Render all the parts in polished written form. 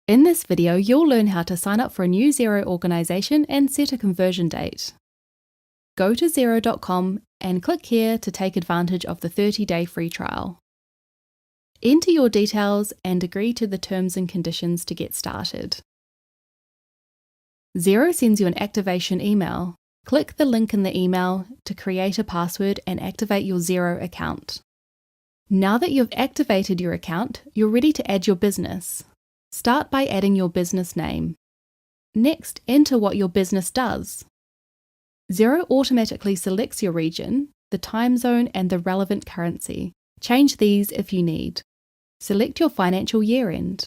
In this video, you'll learn how to sign up for a new Xero organization and set a conversion date. Go to Xero.com and click here to take advantage of the 30-day free trial. Enter your details and agree to the terms and conditions to get started. Xero sends you an activation email. Click the link in the email to create a password and activate your Xero account. Now that you've activated your account, you're ready to add your business. Start by adding your business name. Next, enter what your business does. Xero automatically selects your region, the time zone, and the relevant currency. Change these if you need. Select your financial year end.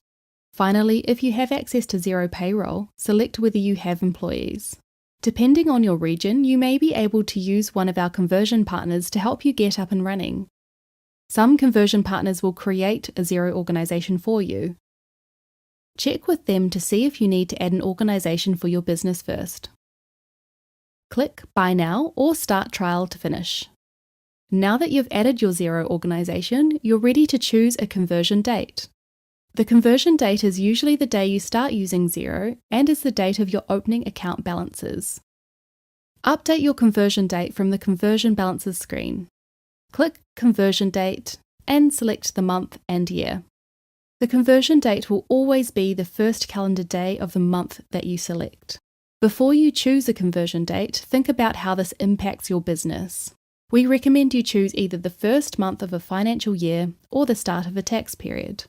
Finally, if you have access to Xero Payroll, select whether you have employees. Depending on your region, you may be able to use one of our conversion partners to help you get up and running. Some conversion partners will create a Xero organization for you. Check with them to see if you need to add an organization for your business first. Click Buy Now or Start Trial to finish. Now that you've added your Xero organization, you're ready to choose a conversion date. The conversion date is usually the day you start using Xero and is the date of your opening account balances. Update your conversion date from the Conversion Balances screen. Click Conversion Date and select the month and year. The conversion date will always be the first calendar day of the month that you select. Before you choose a conversion date, think about how this impacts your business. We recommend you choose either the first month of a financial year or the start of a tax period.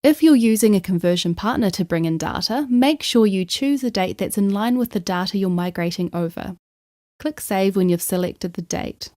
If you're using a conversion partner to bring in data, make sure you choose a date that's in line with the data you're migrating over. Click Save when you've selected the date.